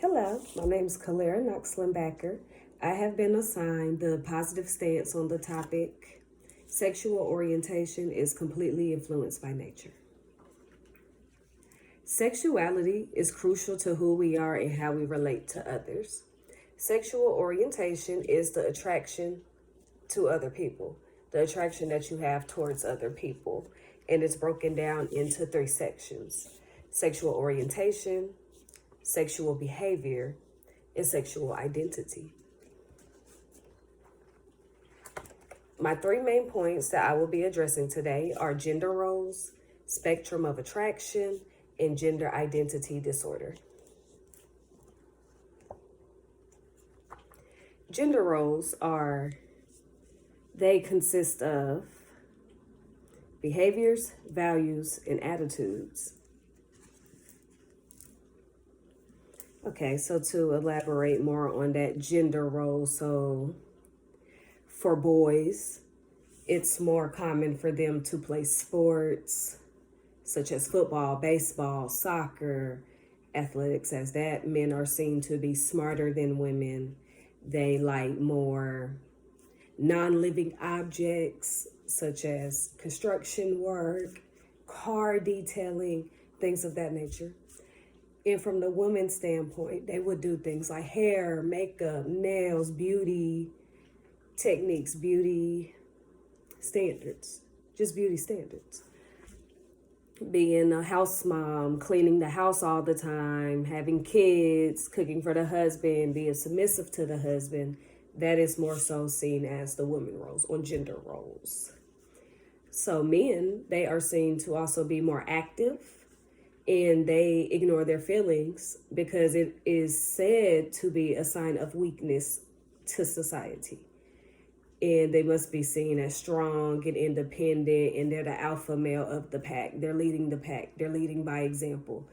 Hello, my name is Knox-Limbacker. I have been assigned the positive stance on the topic. Sexual orientation is completely influenced by nature. Sexuality is crucial to who we are and how we relate to others. Sexual orientation is the attraction to other people, the attraction that you have towards other people, and it's broken down into 3 sections: sexual orientation, sexual behavior, and sexual identity. My 3 main points that I will be addressing today are gender roles, spectrum of attraction, and gender identity disorder. Gender roles they consist of behaviors, values, and attitudes. Okay, so to elaborate more on that gender role, so for boys, it's more common for them to play sports such as football, baseball, soccer, athletics as that. Men are seen to be smarter than women. They like more non-living objects such as construction work, car detailing, things of that nature. And from the woman's standpoint, they would do things like hair, makeup, nails, beauty techniques, beauty standards, just beauty standards. Being a house mom, cleaning the house all the time, having kids, cooking for the husband, being submissive to the husband, that is more so seen as the women roles or gender roles. So men, they are seen to also be more active, and they ignore their feelings because it is said to be a sign of weakness to society. And they must be seen as strong and independent, and they're the alpha male of the pack. They're leading the pack. They're leading by example.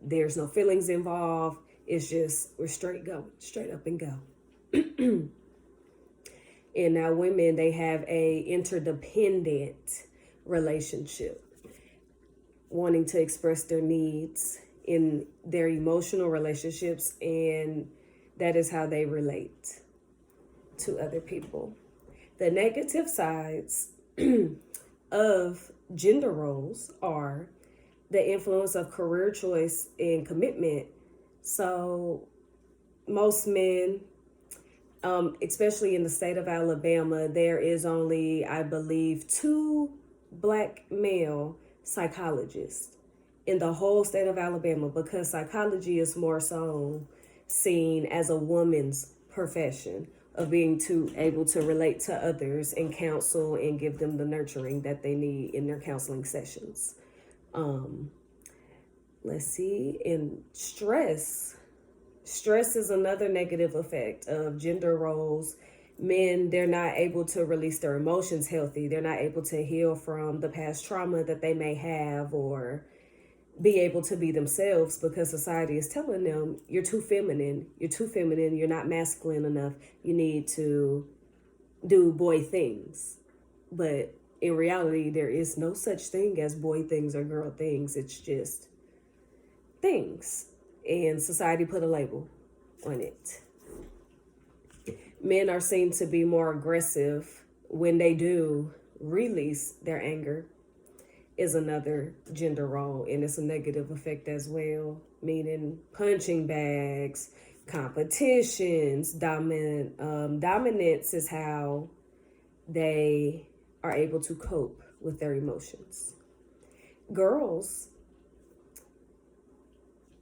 There's no feelings involved. It's just, we're straight up and go. And now women, they have a interdependent relationship, wanting to express their needs in their emotional relationships, and that is how they relate to other people. The negative sides of gender roles are the influence of career choice and commitment. So most men, especially in the state of Alabama, there is only, I believe, 2 Black male psychologists in the whole state of Alabama, because psychology is more so seen as a woman's profession of being able to relate to others and counsel and give them the nurturing that they need in their counseling sessions. Let's see, and stress is another negative effect of gender roles. Men, they're not able to release their emotions healthy. They're not able to heal from the past trauma that they may have, or be able to be themselves, because society is telling them, you're too feminine, you're not masculine enough, you need to do boy things. But in reality, there is no such thing as boy things or girl things. It's just things, and society put a label on it. Men are seen to be more aggressive when they do release their anger, is another gender role, and it's a negative effect as well, meaning punching bags, competitions, dominance is how they are able to cope with their emotions. Girls,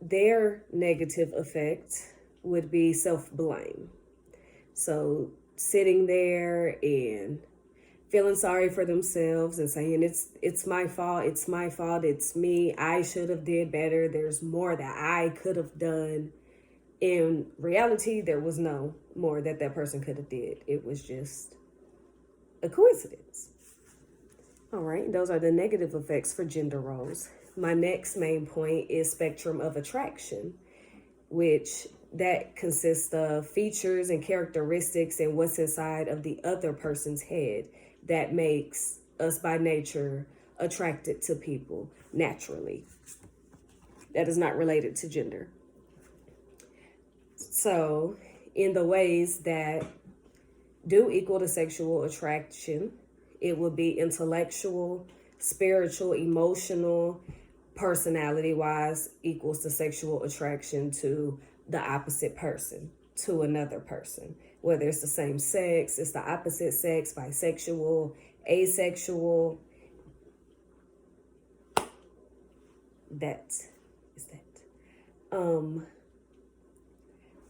their negative effect would be self-blame. So sitting there and feeling sorry for themselves and saying, it's my fault, it's me, I should have did better, there's more that I could have done. In reality, there was no more that person could have did. It was just a coincidence. All right, those are the negative effects for gender roles. My next main point is spectrum of attraction, which that consists of features and characteristics and what's inside of the other person's head that makes us by nature attracted to people naturally. That is not related to gender. So, in the ways that do equal to sexual attraction, it would be intellectual, spiritual, emotional, personality wise equals the sexual attraction to the opposite person, to another person. Whether it's the same sex, it's the opposite sex, bisexual, asexual. That is that.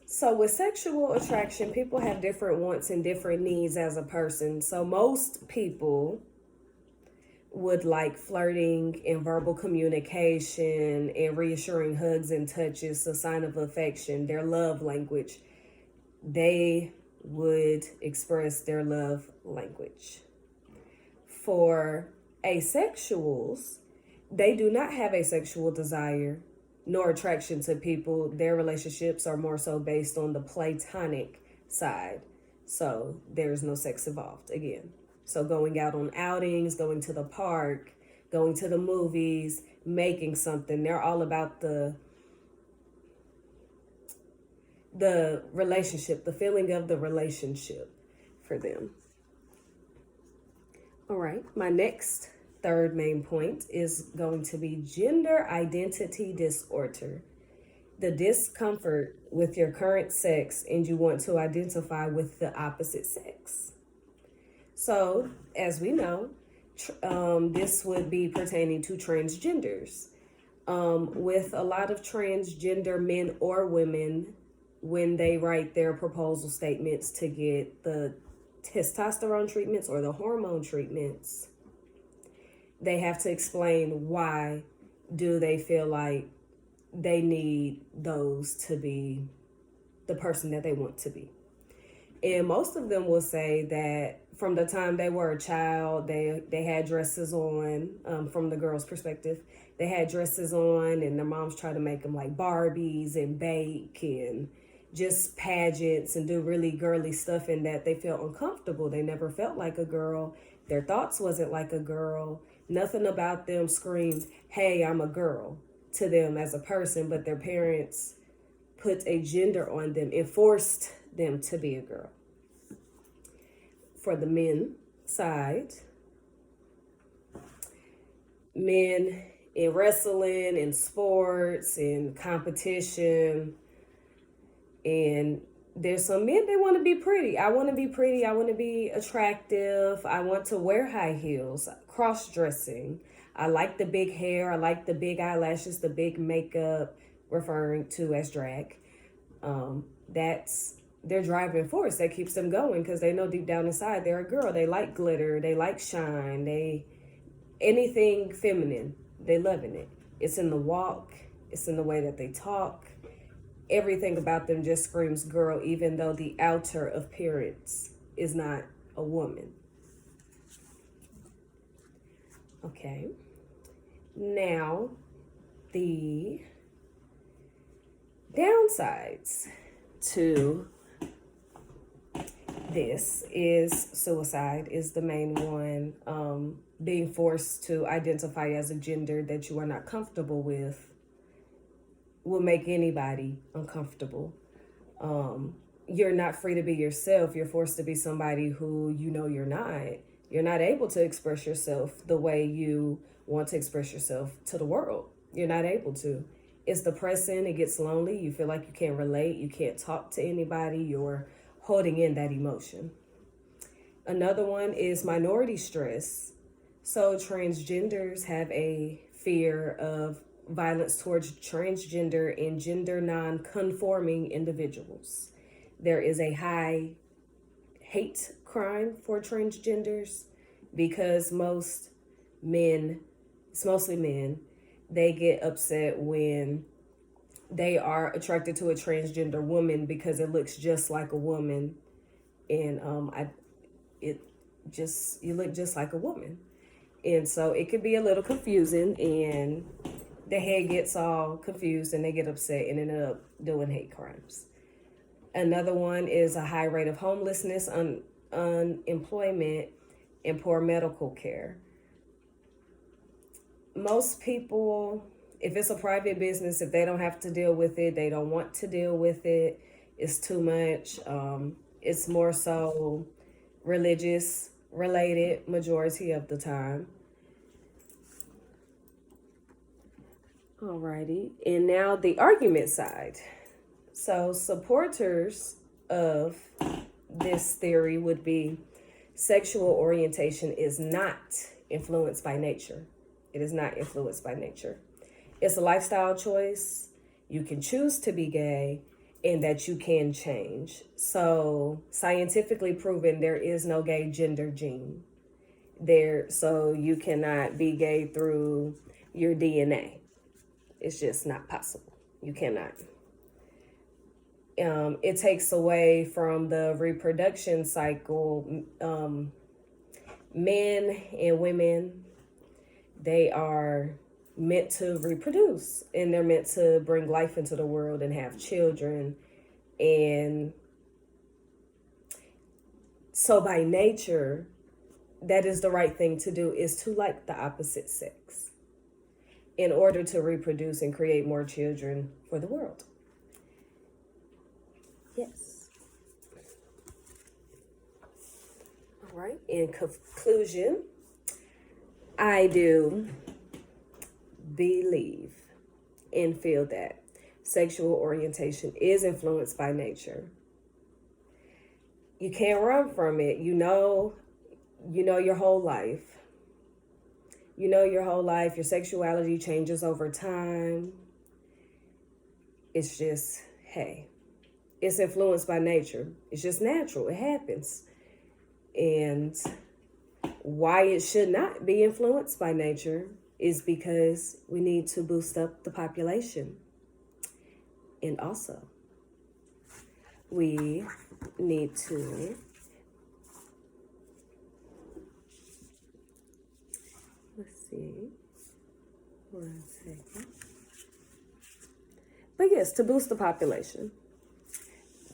So with sexual attraction, people have different wants and different needs as a person. So most people would like flirting and verbal communication and reassuring hugs and touches, a sign of affection, their love language. They would express their love language. For asexuals, they do not have a sexual desire nor attraction to people. Their relationships are more so based on the platonic side. So there's no sex involved again. So going out on outings, going to the park, going to the movies, making something. They're all about the relationship, the feeling of the relationship for them. All right, my next third main point is going to be gender identity disorder. The discomfort with your current sex and you want to identify with the opposite sex. So, as we know, this would be pertaining to transgenders. With a lot of transgender men or women, when they write their proposal statements to get the testosterone treatments or the hormone treatments, they have to explain why do they feel like they need those to be the person that they want to be. And most of them will say that from the time they were a child, they had dresses on, from the girl's perspective. They had dresses on and their moms tried to make them like Barbies and bake and just pageants and do really girly stuff, in that they felt uncomfortable. They never felt like a girl. Their thoughts wasn't like a girl. Nothing about them screamed, hey, I'm a girl, to them as a person, but their parents put a gender on them and forced them to be a girl. For the men side, men in wrestling and sports and competition, and there's some men, they want to be pretty. I want to be pretty. I want to be attractive. I want to wear high heels, cross-dressing. I like the big hair. I like the big eyelashes, the big makeup, referring to as drag. That's their driving force that keeps them going, because they know deep down inside they're a girl. They like glitter. They like shine. Anything feminine, they loving it. It's in the walk. It's in the way that they talk. Everything about them just screams girl, even though the outer appearance is not a woman. Okay. Now, the downsides to this is suicide is the main one. Being forced to identify as a gender that you are not comfortable with will make anybody uncomfortable. You're not free to be yourself. You're forced to be somebody who you know you're not. You're not able to express yourself the way you want to express yourself to the world. You're not able to. It's depressing. It gets lonely. You feel like you can't relate. You can't talk to anybody. You're holding in that emotion. Another one is minority stress. So transgenders have a fear of violence towards transgender and gender non-conforming individuals. There is a high hate crime for transgenders because it's mostly men, they get upset when they are attracted to a transgender woman because it looks just like a woman, and you look just like a woman. And so it could be a little confusing, and the head gets all confused and they get upset and end up doing hate crimes. Another one is a high rate of homelessness, unemployment, and poor medical care. Most people, if it's a private business, if they don't have to deal with it, they don't want to deal with it. It's too much. It's more so religious related majority of the time. Alrighty, and now the argument side. So supporters of this theory would be sexual orientation is not influenced by nature. It is not influenced by nature. It's a lifestyle choice. You can choose to be gay and that you can change. So scientifically proven there is no gay gender gene. So you cannot be gay through your DNA. It's just not possible. You cannot. It takes away from the reproduction cycle. Men and women, they are meant to reproduce and they're meant to bring life into the world and have children. And so by nature, that is the right thing to do, is to like the opposite sex in order to reproduce and create more children for the world. Yes. All right. In conclusion, I do believe and feel that sexual orientation is influenced by nature. You can't run from it. You know your whole life. You know your whole life. Your sexuality changes over time. It's just, hey, it's influenced by nature. It's just natural. It happens. And why it should not be influenced by nature is because we need to boost up the population. And also, we need to let's see, 1 second. But yes, to boost the population.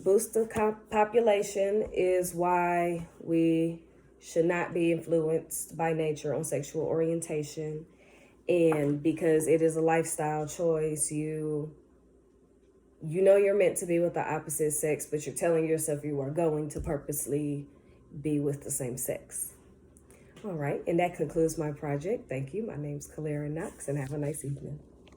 Boost the population is why we should not be influenced by nature on sexual orientation. And because it is a lifestyle choice, you know you're meant to be with the opposite sex, but you're telling yourself you are going to purposely be with the same sex. All right, and that concludes my project. Thank you. My name's Kalara Knox, and have a nice evening.